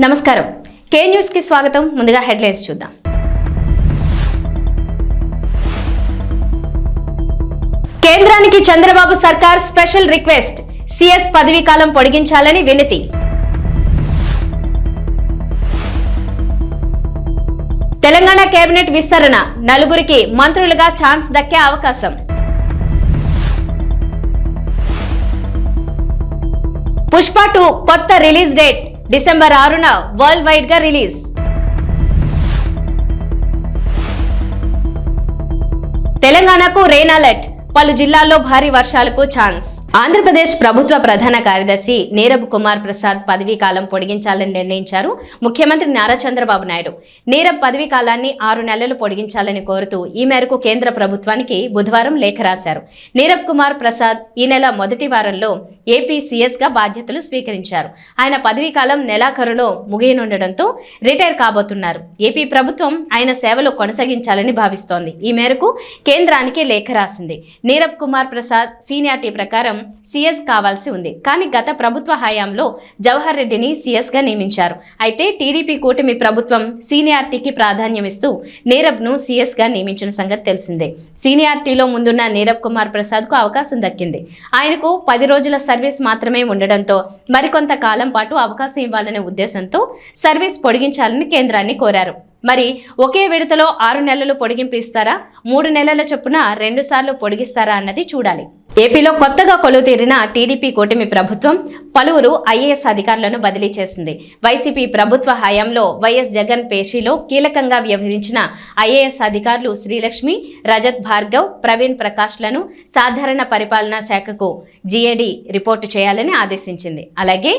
నమస్కారం కే న్యూస్ కి స్వాగతం. ముందుగా హెడ్లైన్స్ చూద్దాం. కేంద్రానికి చంద్రబాబు సర్కార్ స్పెషల్ రిక్వెస్ట్, సిఎస్ పదవీ కాలం పొడిగించాలని వినతి. తెలంగాణ కేబినెట్ విస్తరణ, నలుగురికి మంత్రులుగా ఛాన్స్ దక్కే అవకాశం. పుష్ప 2 కొత్త రిలీజ్ డేట్ డిసెంబర్ 6న వరల్డ్ వైడ్ గా రిలీజ్. తెలంగాణకు రెయిన్ అలర్ట్, పలు జిల్లాల్లో భారీ వర్షాలకు ఛాన్స్. ఆంధ్రప్రదేశ్ ప్రభుత్వ ప్రధాన కార్యదర్శి నీరబ్ కుమార్ ప్రసాద్ పదవీ కాలం పొడిగించాలని నిర్ణయించారు ముఖ్యమంత్రి నారా చంద్రబాబు నాయుడు. నీరబ్ పదవీ కాలాన్ని 6 నెలలు పొడిగించాలని కోరుతూ ఈ మేరకు కేంద్ర ప్రభుత్వానికి బుధవారం లేఖ రాశారు. నీరబ్ కుమార్ ప్రసాద్ ఈ నెల మొదటి వారంలో ఏపీ సీఎస్ గా బాధ్యతలు స్వీకరించారు. ఆయన పదవీ కాలం నెలాఖరులో ముగియనుండటంతో రిటైర్ కాబోతున్నారు. ఏపీ ప్రభుత్వం ఆయన సేవలు కొనసాగించాలని భావిస్తోంది. ఈ మేరకు కేంద్రానికి లేఖ రాసింది. నీరబ్ కుమార్ ప్రసాద్ సీనియారిటీ ప్రకారం సీఎస్ కావాల్సి ఉంది. కానీ గత ప్రభుత్వ హయాంలో జవహర్ రెడ్డిని సీఎస్ గా నియమించారు. అయితే టీడీపీ కూటమి ప్రభుత్వం సీనియారిటీకి ప్రాధాన్యమిస్తూ నీరబ్ ను సీఎస్ గా నియమించిన సంగతి తెలిసిందే. సీనియారిటీలో ముందున్న నీరబ్ కుమార్ ప్రసాద్ కు అవకాశం దక్కింది. ఆయనకు 10 రోజుల సర్వీస్ మాత్రమే ఉండడంతో మరికొంత కాలం పాటు అవకాశం ఇవ్వాలనే ఉద్దేశంతో సర్వీస్ పొడిగించాలని కేంద్రాన్ని కోరారు. మరి ఒకే విడతలో 6 నెలలు పొడిగింపు ఇస్తారా, 3 నెలల చొప్పున 2 సార్లు పొడిగిస్తారా అన్నది చూడాలి. ఏపీలో కొత్తగా కొలువు తీరిన టీడీపీ కూటమి ప్రభుత్వం పలువురు ఐఏఎస్ అధికారులను బదిలీ చేసింది. వైసీపీ ప్రభుత్వ హయాంలో వైఎస్ జగన్ పేషీలో కీలకంగా వ్యవహరించిన ఐఏఎస్ అధికారులు శ్రీలక్ష్మి, రజత్ భార్గవ్, ప్రవీణ్ ప్రకాష్లను సాధారణ పరిపాలనా శాఖకు జీఏడీ రిపోర్టు చేయాలని ఆదేశించింది. అలాగే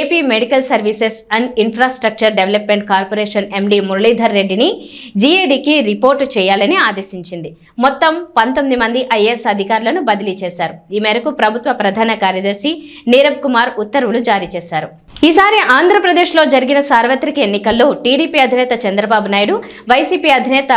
AP medical services and infrastructure development corporation MD Muralidhar రెడ్డిని జీఏడీకి రిపోర్టు చేయాలని ఆదేశించింది. మొత్తం 19 మంది ఐఏఎస్ అధికారులను బదిలీ చేశారు. ఈ మేరకు ప్రభుత్వ ప్రధాన కార్యదర్శి నీరబ్ కుమార్ ఉత్తర్వులు జారీ చేశారు. ఈసారి ఆంధ్రప్రదేశ్ లో జరిగిన సార్వత్రిక ఎన్నికల్లో టీడీపీ అధినేత చంద్రబాబు నాయుడు, వైసీపీ అధినేత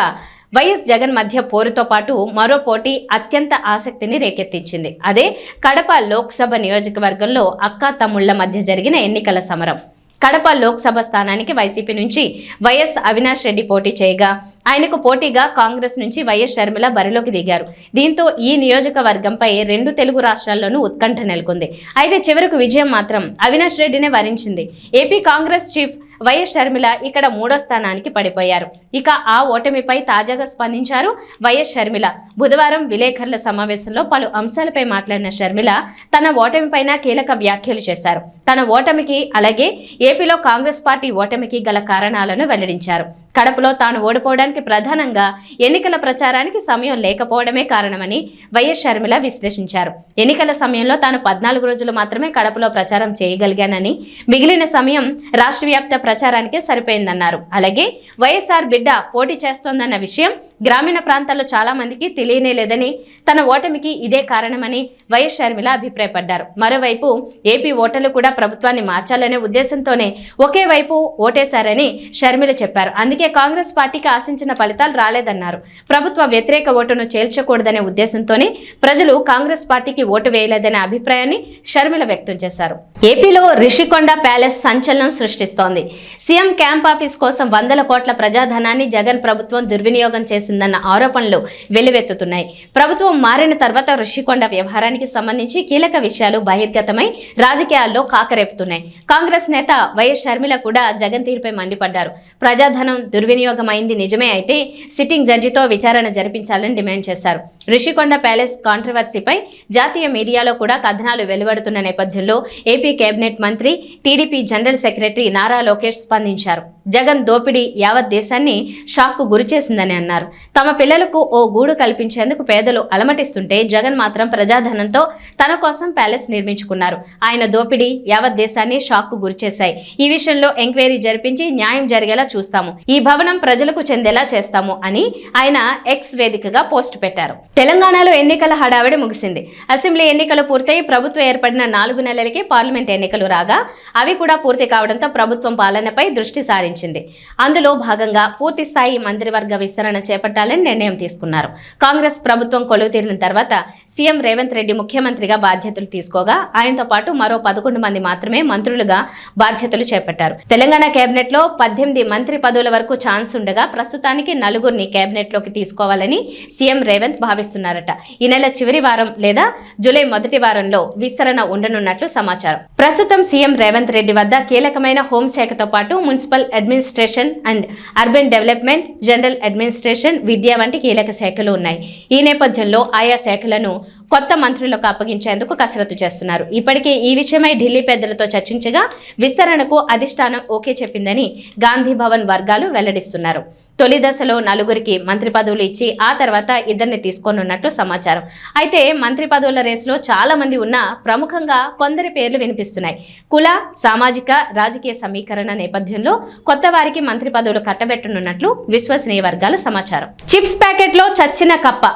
వైఎస్ జగన్ మధ్య పోరుతో పాటు మరో పోటీ అత్యంత ఆసక్తిని రేకెత్తించింది. అదే కడప లోక్సభ నియోజకవర్గంలో అక్కా తమ్ముళ్ల మధ్య జరిగిన ఎన్నికల సమరం. కడప లోక్సభ స్థానానికి వైసీపీ నుంచి వైఎస్ అవినాష్ రెడ్డి పోటీ చేయగా ఆయనకు పోటీగా కాంగ్రెస్ నుంచి వైఎస్ షర్మిల బరిలోకి దిగారు. దీంతో ఈ నియోజకవర్గంపై 2 తెలుగు రాష్ట్రాల్లోనూ ఉత్కంఠ నెలకొంది. అయితే చివరకు విజయం మాత్రం అవినాష్ రెడ్డినే వరించింది. AP Congress chief YS Sharmila ఇక్కడ 3వ స్థానానికి పడిపోయారు. ఇక ఆ ఓటమిపై తాజాగా స్పందించారు వైఎస్ షర్మిల. బుధవారం విలేకరుల సమావేశంలో పలు అంశాలపై మాట్లాడిన షర్మిల తన ఓటమిపైన కీలక వ్యాఖ్యలు చేశారు. తన ఓటమికి అలాగే ఏపీలో కాంగ్రెస్ పార్టీ ఓటమికి గల కారణాలను వెల్లడించారు. కడపలో తాను ఓడిపోవడానికి ప్రధానంగా ఎన్నికల ప్రచారానికి సమయం లేకపోవడమే కారణమని వైఎస్ షర్మిల విశ్లేషించారు. ఎన్నికల సమయంలో తాను 14 రోజులు మాత్రమే కడపలో ప్రచారం చేయగలిగానని, మిగిలిన సమయం రాష్ట్ర వ్యాప్త ప్రచారానికే సరిపోయిందన్నారు. అలాగే వైఎస్ఆర్ బిడ్డ పోటీ చేస్తోందన్న విషయం గ్రామీణ ప్రాంతాల్లో చాలా మందికి తెలియనే లేదని, తన ఓటమికి ఇదే కారణమని వైఎస్ షర్మిల అభిప్రాయపడ్డారు. మరోవైపు ఏపీ ఓటర్లు కూడా ప్రభుత్వాన్ని మార్చాలనే ఉద్దేశంతోనే ఒకే వైపు ఓటేశారని షర్మిల చెప్పారు. అందుకే కాంగ్రెస్ పార్టీకి ఆశించిన ఫలితాలు రాలేదన్నారు. ప్రభుత్వ వ్యతిరేక ఓటును చేల్చకూడదనే ఉద్దేశంతోనే ప్రజలు కాంగ్రెస్ పార్టీకి ఓటు వేయలేదనే అభిప్రాయాన్ని షర్మిల వ్యక్తం చేశారు. ఏపీలో రిషికొండ ప్యాలెస్ సంచలనం సృష్టిస్తోంది. సీఎం క్యాంప్ ఆఫీస్ కోసం 100 కోట్ల ప్రజాధనాన్ని జగన్ ప్రభుత్వం దుర్వినియోగం చేసిందన్న ఆరోపణలు వెల్లువెత్తుతున్నాయి. ప్రభుత్వం మారిన తర్వాత రిషికొండ వ్యవహారానికి సంబంధించి కీలక విషయాలు బహిర్గతమై రాజకీయాల్లో కాకరేపుతున్నాయి. కాంగ్రెస్ నేత వైఎస్ షర్మిల కూడా జగన్ తీరుపై మండిపడ్డారు. ప్రజాధనం దుర్వినియోగమైంది నిజమే అయితే సిట్టింగ్ జడ్జితో విచారణ జరిపించాలని డిమాండ్ చేశారు. రిషికొండ ప్యాలెస్ కాంట్రవర్సీపై జాతీయ మీడియాలో కూడా కథనాలు వెలువడుతున్న నేపథ్యంలో ఏపీ కేబినెట్ మంత్రి, TDP general secretary Nara Lokesh స్పందించారు. జగన్ దోపిడీ యావత్ దేశాన్ని షాక్కు గురిచేసిందని అన్నారు. తమ పిల్లలకు ఓ గూడు కల్పించేందుకు పేదలు అలమటిస్తుంటే జగన్ మాత్రం ప్రజాధనంతో తన కోసం ప్యాలెస్ నిర్మించుకున్నారు. ఆయన దోపిడీ యావత్ దేశాన్ని షాక్కు గురిచేశాయి. ఈ విషయంలో ఎంక్వైరీ జరిపించి న్యాయం జరిగేలా చూస్తాము. ఈ భవనం ప్రజలకు చెందేలా చేస్తాము అని ఆయన ఎక్స్ వేదికగా పోస్ట్ పెట్టారు. తెలంగాణలో ఎన్నికల హడావిడి ముగిసింది. అసెంబ్లీ ఎన్నికలు పూర్తయి ప్రభుత్వం ఏర్పడిన 4 నెలలకే పార్లమెంట్ ఎన్నికలు రాగా అవి కూడా పూర్తి కావడంతో ప్రభుత్వం పాలనపై దృష్టి సారించింది. ప్రతిపాదించింది. అందులో భాగంగా పూర్తి స్థాయి మంత్రివర్గ విస్తరణ చేపట్టాలని నిర్ణయం తీసుకున్నారు. కాంగ్రెస్ ప్రభుత్వం కొలువు తీరిన తర్వాత సీఎం రేవంత్ రెడ్డి ముఖ్యమంత్రిగా బాధ్యతలు తీసుకోగా ఆయనతో పాటు మరో 11 మంది మాత్రమే మంత్రులుగా బాధ్యతలు చేపట్టారు. తెలంగాణ కేబినెట్ లో 18 మంత్రి పదవుల వరకు ఛాన్స్ ఉండగా ప్రస్తుతానికి 4 కేబినెట్ లోకి తీసుకోవాలని సీఎం రేవంత్ భావిస్తున్నారట. ఈ నెల చివరి వారం లేదా జూలై మొదటి వారంలో విస్తరణ ఉండనున్నట్లు సమాచారం. ప్రస్తుతం సీఎం రేవంత్ రెడ్డి వద్ద కీలకమైన హోంశాఖతో పాటు municipal administration and urban development, general administration, విద్య వంటి కీలక శాఖలు ఉన్నాయి. ఈ నేపథ్యంలో ఆయా శాఖలను కొత్త మంత్రులకు అప్పగించేందుకు కసరత్తు చేస్తున్నారు. ఇప్పటికే ఈ విషయమై ఢిల్లీ పెద్దలతో చర్చించగా విస్తరణకు అధిష్టానం ఓకే చెప్పిందని గాంధీ భవన్ వర్గాలు వెల్లడిస్తున్నారు. తొలి దశలో 4 మంత్రి పదవులు ఇచ్చి ఆ తర్వాత 2 తీసుకోనున్నట్లు సమాచారం. అయితే మంత్రి పదవుల రేసులో చాలా మంది ఉన్నా ప్రముఖంగా కొందరి పేర్లు వినిపిస్తున్నాయి. కుల, సామాజిక, రాజకీయ సమీకరణ నేపథ్యంలో కొత్త వారికి మంత్రి పదవులు కట్టబెట్టనున్నట్లు విశ్వసనీయ వర్గాల సమాచారం. చిప్స్ ప్యాకెట్లో చచ్చిన కప్ప,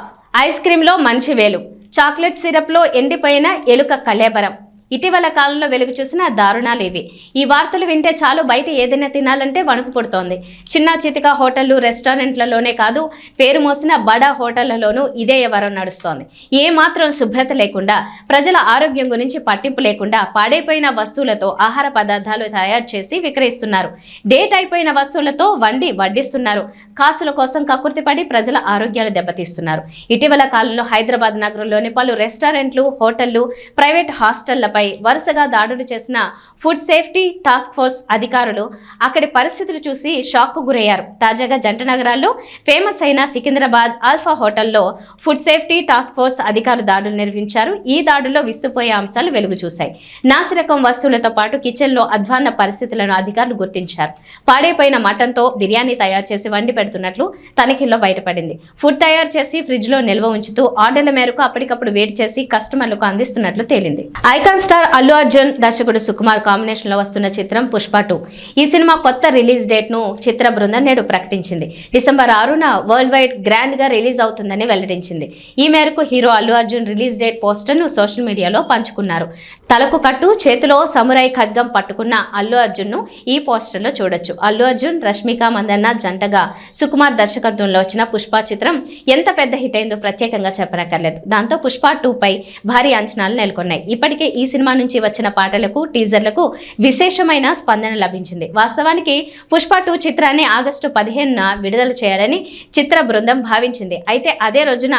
ఐస్ క్రీంలో మనిషి వేలు, చాక్లెట్ సిరప్లో ఎండిపోయిన ఎలుక కళేబరం. ఇటీవల కాలంలో వెలుగు చూసిన దారుణాలు ఇవి. ఈ వార్తలు వింటే చాలు బయట ఏదైనా తినాలంటే వణుకు పుడుతోంది. చిన్న చితిక హోటళ్లు, రెస్టారెంట్లలోనే కాదు పేరు మోసిన బడా హోటళ్లలోనూ ఇదే వ్యవహారం నడుస్తోంది. ఏ మాత్రం శుభ్రత లేకుండా, ప్రజల ఆరోగ్యం గురించి పట్టింపు లేకుండా పాడైపోయిన వస్తువులతో ఆహార పదార్థాలు తయారు చేసి విక్రయిస్తున్నారు. డేట్ అయిపోయిన వస్తువులతో వండి వడ్డిస్తున్నారు. కాసుల కోసం కక్కుర్తిపడి ప్రజల ఆరోగ్యాలు దెబ్బతీస్తున్నారు. ఇటీవల కాలంలో హైదరాబాద్ నగరంలోని పలు రెస్టారెంట్లు, హోటళ్లు, ప్రైవేట్ హాస్టళ్లపై వరుసగా దాడులు చేసిన ఫుడ్ సేఫ్టీ టాస్క్ ఫోర్స్ అధికారులు అక్కడి పరిస్థితులు చూసి షాక్ కు గురయ్యారు. తాజాగా జంట నగరాల్లో ఫేమస్ అయిన సికింద్రాబాద్ ఆల్ఫా హోటల్లో ఫుడ్ సేఫ్టీ టాస్క్ ఫోర్స్ అధికారులు దాడులు నిర్వహించారు. ఈ దాడుల్లో విస్తుపోయే అంశాలు వెలుగు చూశాయి. నాసిరకం వస్తువులతో పాటు కిచెన్ లో అధ్వాన్న పరిస్థితులను అధికారులు గుర్తించారు. పాడైపోయిన మటన్తో బిర్యానీ తయారు చేసి వండి పెడుతున్నట్లు తనిఖీల్లో బయటపడింది. ఫుడ్ తయారు చేసి ఫ్రిడ్జ్ లో నిల్వ ఉంచుతూ ఆర్డర్ల మేరకు అప్పటికప్పుడు వేడి చేసి కస్టమర్లకు అందిస్తున్నట్లు తేలింది. ఐకాన్ స్టార్ అల్లు అర్జున్, దర్శకుడు సుకుమార్ కాంబినేషన్ లో వస్తున్న చిత్రం పుష్ప 2. ఈ సినిమా కొత్త రిలీజ్ డేట్ ను చిత్ర బృందం నేడు ప్రకటించింది. డిసెంబర్ 6న వరల్డ్ వైడ్ గ్రాండ్ గా రిలీజ్ అవుతుందని వెల్లడించింది. ఈ మేరకు hero Allu Arjun release date poster ను సోషల్ మీడియాలో పంచుకున్నారు. తలకు కట్టు, చేతిలో సమురాయ్ ఖడ్గం పట్టుకున్న అల్లు అర్జున్ ను ఈ పోస్టర్ లో చూడొచ్చు. అల్లు అర్జున్, రష్మిక మందన్న జంటగా సుకుమార్ దర్శకత్వంలో వచ్చిన పుష్ప చిత్రం ఎంత పెద్ద హిట్ అయిందో ప్రత్యేకంగా చెప్పనక్కర్లేదు. దాంతో పుష్ప 2 పై భారీ అంచనాలు నెలకొన్నాయి. ఇప్పటికే ఈ సినిమా నుంచి వచ్చిన పాటలకు, టీజర్లకు విశేషమైన స్పందన లభించింది. వాస్తవానికి పుష్ప 2 చిత్రాన్ని ఆగస్టు 15న విడుదల చేయాలని చిత్ర బృందం భావించింది. అయితే అదే రోజున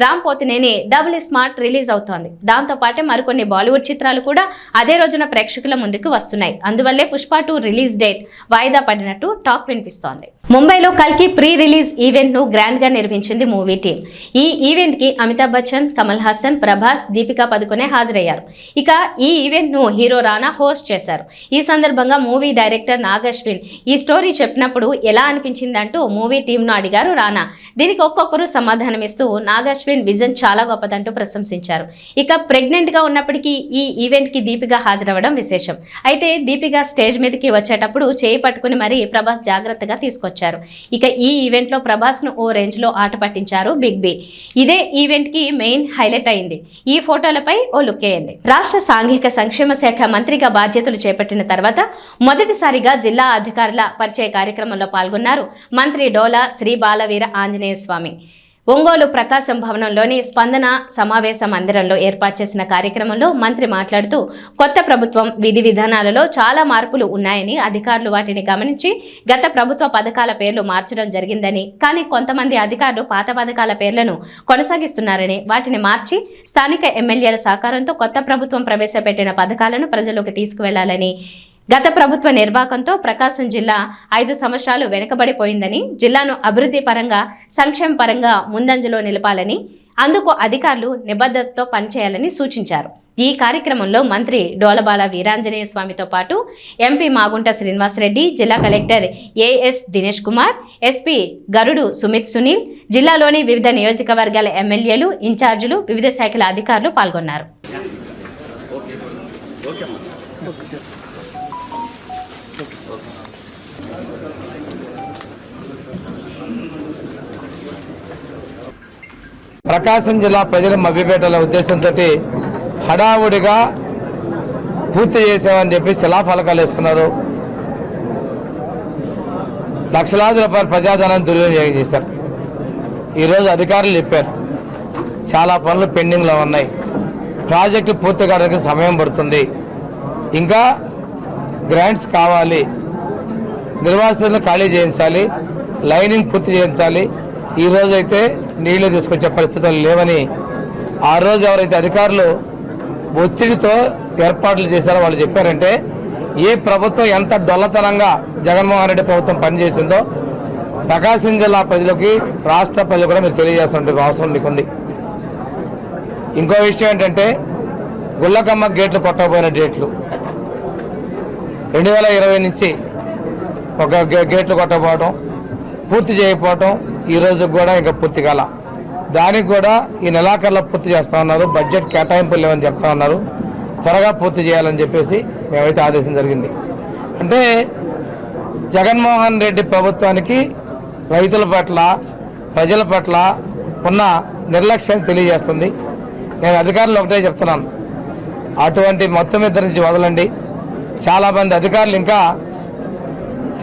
Ram Pothineni double smart release అవుతోంది. దాంతో పాటే మరికొన్ని బాలీవుడ్ చిత్రాలు కూడా అదే రోజున ప్రేక్షకుల ముందుకు వస్తున్నాయి. అందువల్లే పుష్ప 2 రిలీజ్ డేట్ వాయిదా పడినట్టు టాక్ వినిపిస్తోంది. ముంబైలో కల్కి ప్రీ రిలీజ్ ఈవెంట్ ను గ్రాండ్ గా నిర్వహించింది మూవీ టీం. ఈ ఈవెంట్ కి అమితాబ్ బచ్చన్, కమల్ హాసన్, ప్రభాస్, దీపికా పదుకొనే హాజరయ్యారు. ఇక ఈ ఈవెంట్ ను హీరో రానా హోస్ట్ చేశారు. ఈ సందర్భంగా మూవీ డైరెక్టర్ నాగ్ అశ్విన్ ఈ స్టోరీ చెప్పినప్పుడు ఎలా అనిపించిందంటూ మూవీ టీం ను అడిగారు రానా. దీనికి ఒక్కొక్కరు సమాధానమిస్తూ నాగ్ అశ్విన్ విజన్ చాలా గొప్పదంటూ ప్రశంసించారు. ఇక ప్రెగ్నెంట్ గా ఉన్నప్పటికీ ఈ ఈవెంట్ కి దీపిక హాజరవ్వడం విశేషం. అయితే దీపిక స్టేజ్ మీదకి వచ్చేటప్పుడు చేయి పట్టుకుని మరీ ప్రభాస్ జాగ్రత్తగా తీసుకొచ్చారు. ఇక ఈ ఈవెంట్ లో ప్రభాస్ ను ఓ రేంజ్ లో ఆట పట్టించారు బిగ్ బి. ఇదే ఈవెంట్ కి మెయిన్ హైలైట్ అయింది. ఈ ఫోటోలపై ఓ లుక్ వేయండి. రాష్ట్ర సాంఘిక సంక్షేమ శాఖ మంత్రిగా బాధ్యతలు చేపట్టిన తర్వాత మొదటిసారిగా జిల్లా అధికారుల పరిచయ కార్యక్రమంలో పాల్గొన్నారు మంత్రి డోలా శ్రీ బాలవీర ఆంజనేయ స్వామి. ఒంగోలు ప్రకాశం భవనంలోని స్పందన సమావేశ మందిరంలో ఏర్పాటు చేసిన కార్యక్రమంలో మంత్రి మాట్లాడుతూ కొత్త ప్రభుత్వం విధి విధానాలలో చాలా మార్పులు ఉన్నాయని, అధికారులు వాటిని గమనించి గత ప్రభుత్వ పథకాల పేర్లు మార్చడం జరిగిందని, కానీ కొంతమంది అధికారులు పాత పథకాల పేర్లను కొనసాగిస్తున్నారని, వాటిని మార్చి స్థానిక ఎమ్మెల్యేల సహకారంతో కొత్త ప్రభుత్వం ప్రవేశపెట్టిన పథకాలను ప్రజలకు తీసుకువెళ్లాలని, గత ప్రభుత్వ నిర్వాహకంతో ప్రకాశం జిల్లా 5 సంవత్సరాలు వెనుకబడిపోయిందని, జిల్లాను అభివృద్ధి పరంగా, సంక్షేమ పరంగా ముందంజలో నిలపాలని, అందుకు అధికారులు నిబద్ధతతో పనిచేయాలని సూచించారు. ఈ కార్యక్రమంలో మంత్రి డోలబాల వీరాంజనేయ స్వామితో పాటు ఎంపీ మాగుంట శ్రీనివాసరెడ్డి, జిల్లా collector AS Dinesh Kumar, SP Garudu Sumit Sunil, జిల్లాలోని వివిధ నియోజకవర్గాల ఎమ్మెల్యేలు, ఇన్ఛార్జీలు, వివిధ శాఖల అధికారులు పాల్గొన్నారు. ప్రకాశం జిల్లా ప్రజల మభ్యపెట్టాల ఉద్దేశంతో హడావుడిగా పూర్తి చేసామని చెప్పి శిలాఫలకాలు వేసుకున్నారు. లక్షలాది రూపాయల ప్రజాధనాన్ని దుర్వినియోగం చేశారు. ఈరోజు అధికారులు చెప్పారు చాలా పనులు పెండింగ్లో ఉన్నాయి, ప్రాజెక్టు పూర్తి కావడానికి సమయం పడుతుంది, ఇంకా గ్రాంట్స్ కావాలి, నిర్వాసితులను ఖాళీ చేయించాలి, లైనింగ్ పూర్తి చేయించాలి. ఈరోజు అయితే నీళ్లు తీసుకొచ్చే పరిస్థితులు లేవని ఆ రోజు ఎవరైతే అధికారులు ఒత్తిడితో ఏర్పాట్లు చేశారో వాళ్ళు చెప్పారంటే ఏ ప్రభుత్వం ఎంత డొల్లతనంగా జగన్మోహన్ రెడ్డి ప్రభుత్వం పనిచేసిందో ప్రకాశం జిల్లా ప్రజలకి రాష్ట్ర ప్రజలు కూడా మీరు తెలియజేస్తున్న అవసరం మీకుంది. ఇంకో విషయం ఏంటంటే గుళ్ళకమ్మ గేట్లు కొట్టకపోయిన డేట్లు 2020 నుంచి ఒక గేట్లు కొట్టకపోవడం, పూర్తి చేయకపోవడం, ఈరోజు కూడా ఇంకా పూర్తి కాల. దానికి కూడా ఈ నెలాఖరులో పూర్తి చేస్తూ ఉన్నారు. బడ్జెట్ కేటాయింపులు లేవని చెప్తా ఉన్నారు. త్వరగా పూర్తి చేయాలని చెప్పేసి మేమైతే ఆదేశం జరిగింది. అంటే జగన్మోహన్ రెడ్డి ప్రభుత్వానికి రైతుల పట్ల ప్రజల పట్ల ఉన్న నిర్లక్ష్యాన్ని తెలియజేస్తుంది. నేను అధికారులు ఒకటే చెప్తున్నాను, అటువంటి మొత్తం ఇద్దరి నుంచి వదలండి. చాలామంది అధికారులు ఇంకా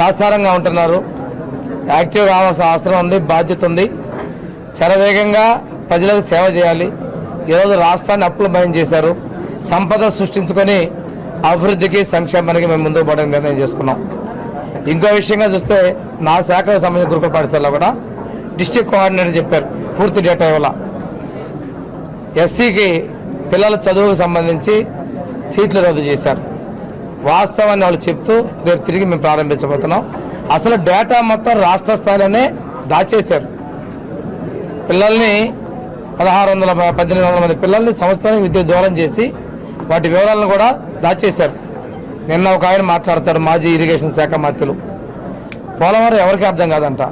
తాత్సారంగా ఉంటున్నారు. యాక్టివ్ కావాల్సిన అవసరం ఉంది, బాధ్యత ఉంది. శరవేగంగా ప్రజలకు సేవ చేయాలి. ఈరోజు రాష్ట్రాన్ని అప్పులు భయం చేశారు. సంపద సృష్టించుకొని అభివృద్ధికి సంక్షేమానికి మేము ముందుకు పోవడానికి నిర్ణయం చేసుకున్నాం. ఇంకో విషయంగా చూస్తే నా శాఖకు సంబంధించిన గురుకుల పాఠశాలలో కూడా డిస్ట్రిక్ట్ కోఆర్డినేటర్ చెప్పారు పూర్తి డేటా ఇవ్వాల. ఎస్సీకి పిల్లల చదువుకు సంబంధించి సీట్లు రద్దు చేశారు. వాస్తవాన్ని వాళ్ళు చెప్తూ రేపు తిరిగి మేము ప్రారంభించబోతున్నాం. అసలు డేటా మొత్తం రాష్ట్ర స్థాయిలోనే దాచేశారు. పిల్లల్ని 1600-1800 మంది పిల్లల్ని సంవత్సరానికి విద్య దూరం చేసి వాటి వివరాలను కూడా దాచేశారు. నిన్న ఒక ఆయన మాట్లాడతారు, మాజీ ఇరిగేషన్ శాఖ మంత్రులు, పోలవరం ఎవరికి అర్థం కాదంట,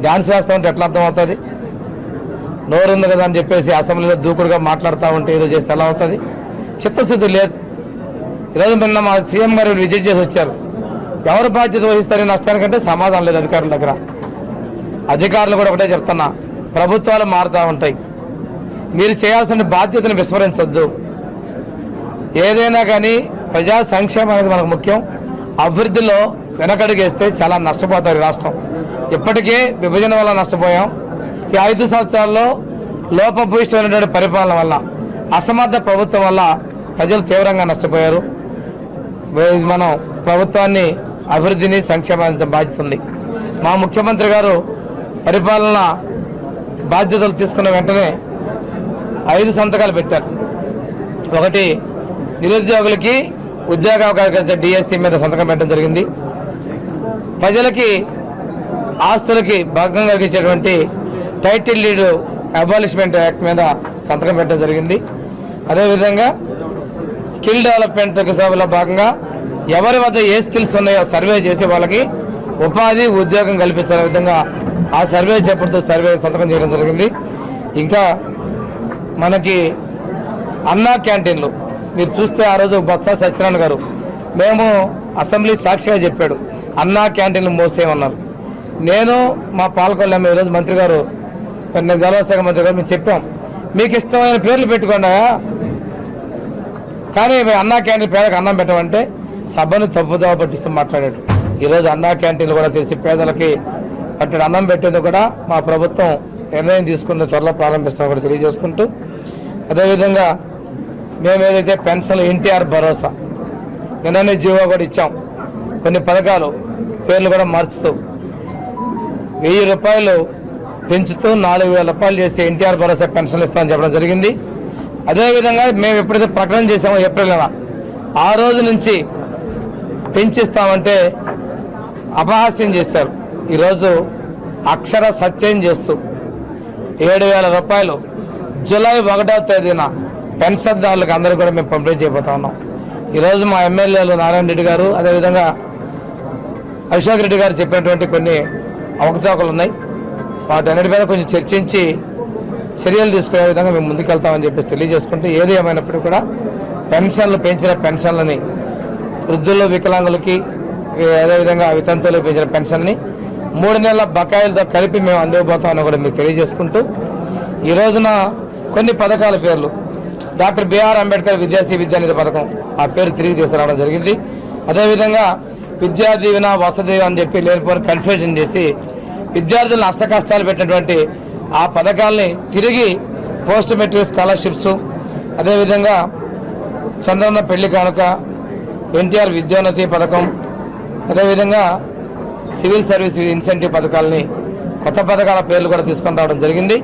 డ్యాన్స్ వేస్తామంటే ఎట్లా అర్థం అవుతుంది? నోరుంది కదా అని చెప్పేసి అసెంబ్లీలో దూకుడుగా మాట్లాడుతూ ఉంటే ఏదో చేస్తే ఎలా అవుతుంది? చిత్తశుద్ధి లేదు. ఈరోజు నిన్న మా సీఎం గారు విజిట్ చేసి వచ్చారు. ఎవరు బాధ్యత వహిస్తారని నష్టానికంటే సమాధానం లేదు అధికారుల దగ్గర. అధికారులు కూడా ఒకటే చెప్తున్నా, ప్రభుత్వాలు మారుతూ ఉంటాయి, మీరు చేయాల్సిన బాధ్యతను విస్మరించొద్దు. ఏదైనా కానీ ప్రజా సంక్షేమం అనేది మనకు ముఖ్యం. అభివృద్ధిలో వెనకడుగేస్తే చాలా నష్టపోతారు రాష్ట్రం. ఇప్పటికే విభజన వల్ల నష్టపోయాం. ఈ 5 సంవత్సరాల్లో లోపభూయిష్టమైనటువంటి పరిపాలన వల్ల, అసమర్థ ప్రభుత్వం వల్ల ప్రజలు తీవ్రంగా నష్టపోయారు. మనం ప్రభుత్వాన్ని అభివృద్ధిని సంక్షేమానికి బాధ్యత ఉంది. మా ముఖ్యమంత్రి గారు పరిపాలన బాధ్యతలు తీసుకున్న వెంటనే 5 సంతకాలు పెట్టారు. ఒకటి, నిరుద్యోగులకి ఉద్యోగ అవకాశాలు డిఎస్సి మీద సంతకం పెట్టడం జరిగింది. ప్రజలకి ఆస్తులకి భంగం కలిగించేటువంటి టైటిల్ డీడ్ అబాలిష్మెంట్ యాక్ట్ మీద సంతకం పెట్టడం జరిగింది. అదేవిధంగా స్కిల్ డెవలప్మెంట్ సభలో భాగంగా ఎవరి వద్ద ఏ స్కిల్స్ ఉన్నాయో సర్వే చేసి వాళ్ళకి ఉపాధి ఉద్యోగం కల్పించే విధంగా ఆ సర్వే చేపడుతూ సంతకం చేయడం జరిగింది. ఇంకా మనకి అన్నా క్యాంటీన్లు మీరు చూస్తే ఆ రోజు బొత్స సత్యనారాయణ గారు మేము అసెంబ్లీ సాక్షిగా చెప్పాడు, అన్నా క్యాంటీన్లు మోసేయమన్నారు. నేను మా పాల్గొల్లాము ఈరోజు మంత్రి గారు, జలశాఖ మంత్రి గారు మేము చెప్పాం, మీకు ఇష్టమైన పేర్లు పెట్టుకోండి, కానీ అన్నా క్యాంటీన్ పేదలకు అన్నం పెట్టమంటే సభను తప్పుదోవ పట్టిస్తూ మాట్లాడాడు. ఈరోజు అన్నా క్యాంటీన్లు కూడా తెలిసి పేదలకి పట్టిన అన్నం పెట్టేందుకు కూడా మా ప్రభుత్వం నిర్ణయం తీసుకున్న త్వరలో ప్రారంభిస్తాం కూడా తెలియజేసుకుంటూ, అదేవిధంగా మేము ఏదైతే పెన్షన్లు ఎన్టీఆర్ భరోసా నిన్ననే జీవో కూడా ఇచ్చాం. కొన్ని పథకాలు పేర్లు కూడా మార్చుతూ 1000 రూపాయలు పెంచుతూ 4000 రూపాయలు చేసి ఎన్టీఆర్ భరోసా పెన్షన్లు ఇస్తామని చెప్పడం జరిగింది. అదేవిధంగా మేము ఎప్పుడైతే ప్రకటన చేసామో ఏప్రిల్ నెల, ఆ రోజు నుంచి పెంచిస్తామంటే అపహాస్యం చేశారు. ఈరోజు అక్షర సత్యం చేస్తూ 7000 రూపాయలు జూలై 1వ తేదీన పెన్షన్దారులకు అందరూ కూడా మేము పంపిణీ చేయబోతా ఉన్నాం. ఈరోజు మా ఎమ్మెల్యేలు నారాయణ రెడ్డి గారు, అదేవిధంగా అశోక్ రెడ్డి గారు చెప్పినటువంటి కొన్ని అవకతవకలు ఉన్నాయి. వాటన్నిటి మీద కొంచెం చర్చించి చర్యలు తీసుకునే విధంగా మేము ముందుకెళ్తామని చెప్పేసి తెలియజేసుకుంటూ, ఏది ఏమైనప్పటికీ కూడా పెన్షన్లు పెంచిన పెన్షన్లని వృద్ధులు వికలాంగులకి అదేవిధంగా వితంతువులు పెంచిన పెన్షన్ని 3 నెలల బకాయిలతో కలిపి మేము అందివ్వబోతామని కూడా మీకు తెలియజేసుకుంటూ, ఈ రోజున కొన్ని పథకాల పేర్లు డాక్టర్ బిఆర్ అంబేద్కర్ విద్యాశ్రీ విద్యానిధి పథకం ఆ పేరు తిరిగి తీసుకురావడం జరిగింది. అదేవిధంగా విద్యా దీవెన వసతి అని చెప్పి లేనిపోని కన్ఫ్యూజన్ చేసి విద్యార్థులను అష్టకష్టాలు పెట్టినటువంటి ఆ పథకాల్ని తిరిగి పోస్ట్ మెట్రిక్ స్కాలర్షిప్స్, అదేవిధంగా చంద్రన్న పెళ్లి కానుక, ఎన్టీఆర్ విద్యోన్నతి పథకం, అదేవిధంగా సివిల్ సర్వీస్ ఇన్సెంటివ్ పథకాలని కొత్త పథకాల పేర్లు కూడా తీసుకొని రావడం జరిగింది.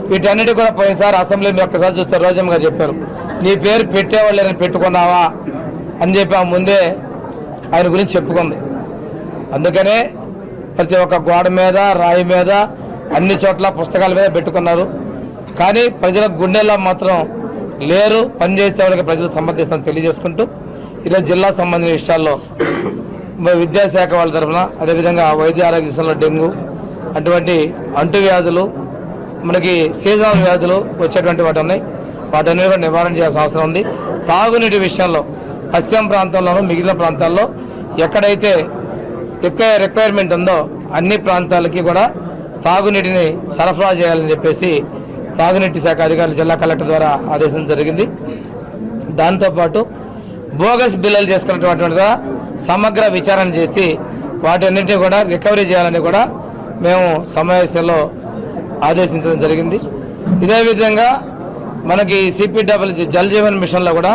వీటన్నిటి కూడా పోయినసారి అసెంబ్లీ మీరు ఒక్కసారి చూస్తే రోజమ్మ గారు చెప్పారు, నీ పేరు పెట్టేవాళ్ళని పెట్టుకున్నావా అని చెప్పి ఆ ముందే ఆయన గురించి చెప్పుకుంది. అందుకనే ప్రతి ఒక్క గోడ మీద, రాయి మీద, అన్ని చోట్ల పుస్తకాల మీద పెట్టుకున్నారు. కానీ ప్రజల గుండెల్లో మాత్రం లేరు. పనిచేసే వాళ్ళకి ప్రజలు సమర్థిస్తామని తెలియజేసుకుంటూ ఈరోజు జిల్లా సంబంధించిన విషయాల్లో విద్యాశాఖ వాళ్ళ తరఫున, అదేవిధంగా వైద్య ఆరోగ్య విషయంలో డెంగ్యూ అటువంటి అంటువ్యాధులు, మనకి సీజనల్ వ్యాధులు వచ్చేటువంటి వాటి ఉన్నాయి. వాటన్ని కూడా నివారణ చేయాల్సిన అవసరం ఉంది. తాగునీటి విషయంలో పశ్చిమ ప్రాంతంలోనూ మిగిలిన ప్రాంతాల్లో ఎక్కడైతే ఎక్కువ రిక్వైర్మెంట్ ఉందో అన్ని ప్రాంతాలకి కూడా తాగునీటిని సరఫరా చేయాలని చెప్పేసి తాగునీటి శాఖ అధికారులు జిల్లా కలెక్టర్ ద్వారా ఆదేశించడం జరిగింది. దాంతోపాటు బోగస్ బిల్లులు చేసుకున్నటువంటిగా సమగ్ర విచారణ చేసి వాటన్నింటినీ కూడా రికవరీ చేయాలని కూడా మేము సమావేశంలో ఆదేశించడం జరిగింది. ఇదే విధంగా మనకి సిపిడబ్ల్యూ జల్ జీవన్ మిషన్లో కూడా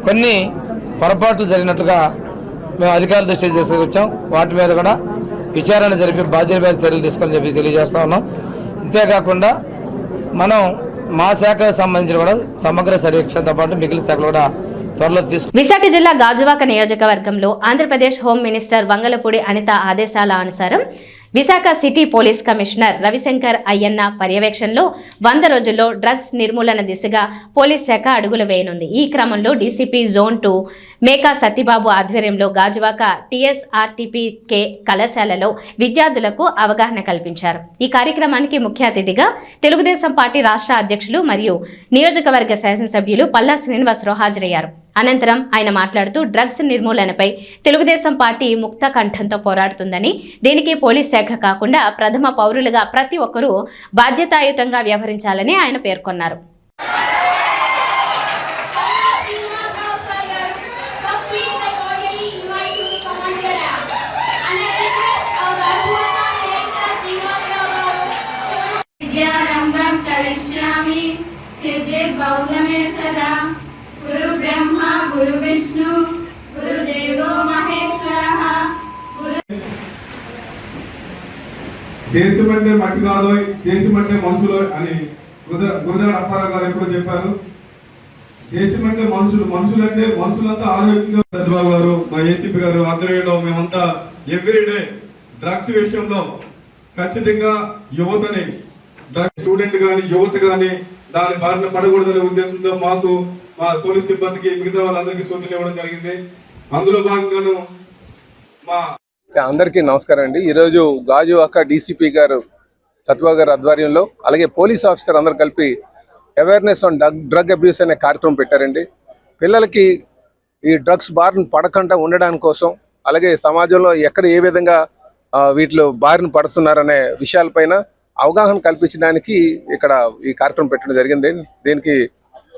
కొన్ని పొరపాట్లు జరిగినట్లుగా మేము అధికారుల దృష్టికి తీసుకొచ్చాం. వాటి మీద కూడా విచారణ జరిపి బాధ్యత మీద చర్యలు తీసుకొని చెప్పి తెలియజేస్తా ఉన్నాం. ఇంతేకాకుండా మనం మా శాఖకు సంబంధించిన కూడా సమగ్ర సమీక్షతో పాటు మిగిలిన శాఖలు కూడా త్వరలో విశాఖ జిల్లా గాజువాక నియోజకవర్గంలో ఆంధ్రప్రదేశ్ హోం మినిస్టర్ వంగలపూడి అనిత ఆదేశాల అనుసారం Visakha city police commissioner Ravi Shankar Ayyanna పర్యవేక్షణలో 100 రోజుల్లో డ్రగ్స్ నిర్మూలన దిశగా పోలీస్ శాఖ అడుగులు వేయనుంది. ఈ క్రమంలో డీసీపీ జోన్ 2 మేకా సత్యబాబు ఆధ్వర్యంలో గాజువాక టీఎస్ఆర్టీపీకే కళాశాలలో విద్యార్థులకు అవగాహన కల్పించారు. ఈ కార్యక్రమానికి ముఖ్య అతిథిగా తెలుగుదేశం పార్టీ రాష్ట్ర అధ్యక్షులు మరియు నియోజకవర్గ శాసనసభ్యులు పల్లా శ్రీనివాసరావు హాజరయ్యారు. అనంతరం ఆయన మాట్లాడుతూ డ్రగ్స్ నిర్మూలనపై తెలుగుదేశం పార్టీ ముక్త కంఠంతో పోరాడుతుందని, దీనికి పోలీస్ శాఖ కాకుండా ప్రథమ పౌరులుగా ప్రతి ఒక్కరూ బాధ్యతాయుతంగా వ్యవహరించాలని ఆయన పేర్కొన్నారు. గురు బ్రహ్మ గురు విష్ణు గురుదేవో మహేశ్వరః. దేశం అంటే మట్టి కాదు, దేశం అంటే మనుషులు అని గురుదాడు అప్పారావు గారు ఎప్పుడు చెప్పారు. దేశం అంటే మనుషులు, మనుషులంటే మనుషులంతా ఆరోగ్యంగా. సత్యబాబు గారు, మా ఏసీపీ గారు ఆధ్వర్యంలో మేమంతా ఎవ్రీడే డ్రగ్స్ విషయంలో ఖచ్చితంగా యువతని, డ్రగ్స్ స్టూడెంట్ కానీ యువత కానీ దాని బారిన పడకూడదనే ఉద్దేశంతో మాకు, మా పోలీస్ సిబ్బందికి, మిగతా వాళ్ళందరికీ సూచనలు ఇవ్వడం జరిగింది. అందులో భాగంగాను మా అందరికీ నమస్కారం అండి. ఈరోజు గాజువాక డీసీపీ గారు సత్యబాబు గారు ఆధ్వర్యంలో, అలాగే పోలీస్ ఆఫీసర్ అందరు కలిపి అవేర్నెస్ ఆన్ డ్రగ్ అబ్యూస్ అనే కార్యక్రమం పెట్టారండి. పిల్లలకి ఈ డ్రగ్స్ బారిన పడకుండా ఉండడానికి కోసం, అలాగే సమాజంలో ఎక్కడ ఏ విధంగా వీటిలో బారిన పడుతున్నారనే విషయాలపైన అవగాహన కల్పించడానికి ఇక్కడ ఈ కార్యక్రమం పెట్టడం జరిగింది. దీనికి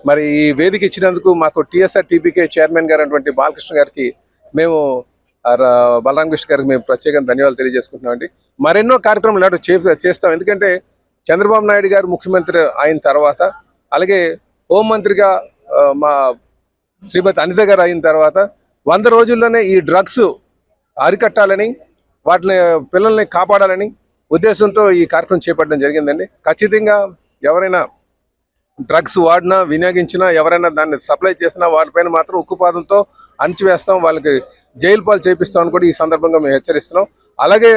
మరి ఈ వేదిక ఇచ్చినందుకు మాకు టీఎస్ఆర్ టీపీకే చైర్మన్ గారు అటువంటి బాలకృష్ణ గారికి, మేము బలరామకృష్ణ గారికి మేము ప్రత్యేకంగా ధన్యవాదాలు తెలియజేసుకుంటున్నామండి. మరెన్నో కార్యక్రమాలు చేస్తాం. ఎందుకంటే చంద్రబాబు నాయుడు గారు ముఖ్యమంత్రి అయిన తర్వాత, అలాగే హోంమంత్రిగా మా శ్రీమతి అనిత గారు అయిన తర్వాత 100 రోజుల్లోనే ఈ డ్రగ్స్ అరికట్టాలని, వాటిని పిల్లల్ని కాపాడాలని ఉద్దేశంతో ఈ కార్యక్రమం చేపట్టడం జరిగిందండి. ఖచ్చితంగా ఎవరైనా డ్రగ్స్ వాడినా, వినియోగించినా, ఎవరైనా దాన్ని సప్లై చేసినా వాళ్ళపైన మాత్రం ఉక్కుపాదంతో అణిచివేస్తాం, వాళ్ళకి జైలు పాలు చేపిస్తామని కూడా ఈ సందర్భంగా మేము హెచ్చరిస్తున్నాం. అలాగే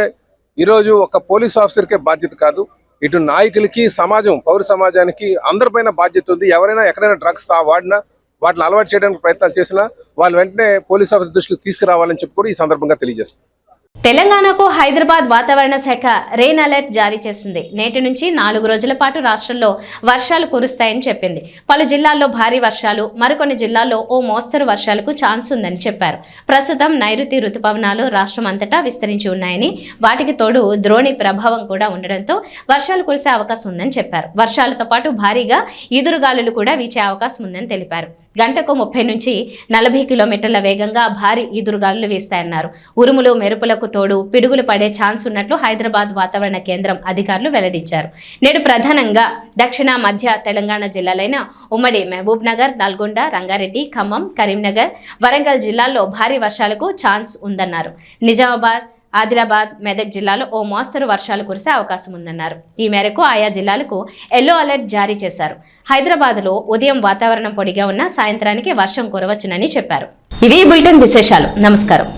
ఈరోజు ఒక పోలీస్ ఆఫీసర్కే బాధ్యత కాదు, ఇటు నాయకులకి, సమాజం, పౌర సమాజానికి అందరిపైన బాధ్యత ఉంది. ఎవరైనా ఎక్కడైనా డ్రగ్స్ వాడినా, వాటిని అలవాటు చేయడానికి ప్రయత్నాలు చేసినా వాళ్ళు వెంటనే పోలీస్ ఆఫీసర్ దృష్టికి తీసుకురావాలని చెప్పి కూడా ఈ సందర్భంగా తెలియజేస్తాం. తెలంగాణకు హైదరాబాద్ వాతావరణ శాఖ రెయిన్ అలర్ట్ జారీ చేసింది. నేటి నుంచి 4 రోజుల పాటు రాష్ట్రంలో వర్షాలు కురుస్తాయని చెప్పింది. పలు జిల్లాల్లో భారీ వర్షాలు, మరికొన్ని జిల్లాల్లో ఓ మోస్తరు వర్షాలకు ఛాన్స్ ఉందని చెప్పారు. ప్రస్తుతం నైరుతి రుతుపవనాలు రాష్ట్రం అంతటా విస్తరించి ఉన్నాయని, వాటికి తోడు ద్రోణి ప్రభావం కూడా ఉండడంతో వర్షాలు కురిసే అవకాశం ఉందని చెప్పారు. వర్షాలతో పాటు భారీగా ఈదురుగాలులు కూడా వీచే అవకాశం ఉందని తెలిపారు. గంటకు 30 నుంచి 40 కిలోమీటర్ల వేగంగా భారీ ఈదురుగాలులు వీస్తాయన్నారు. ఉరుములు మెరుపులకు తోడు పిడుగులు పడే ఛాన్స్ ఉన్నట్లు హైదరాబాద్ వాతావరణ కేంద్రం అధికారులు వెల్లడించారు. నేడు ప్రధానంగా దక్షిణ మధ్య తెలంగాణ జిల్లాలైన ఉమ్మడి మహబూబ్ నగర్, నల్గొండ, రంగారెడ్డి, ఖమ్మం, కరీంనగర్, వరంగల్ జిల్లాల్లో భారీ వర్షాలకు ఛాన్స్ ఉందన్నారు. నిజామాబాద్, ఆదిలాబాద్, మెదక్ జిల్లాలో ఓ మోస్తరు వర్షాలు కురిసే అవకాశం ఉందన్నారు. ఈ మేరకు ఆయా జిల్లాలకు ఎల్లో అలర్ట్ జారీ చేశారు. హైదరాబాద్లో ఉదయం వాతావరణం పొడిగా ఉన్న సాయంత్రానికి వర్షం కురవచ్చునని చెప్పారు. ఇవి బులెటిన్ విశేషాలు. నమస్కారం.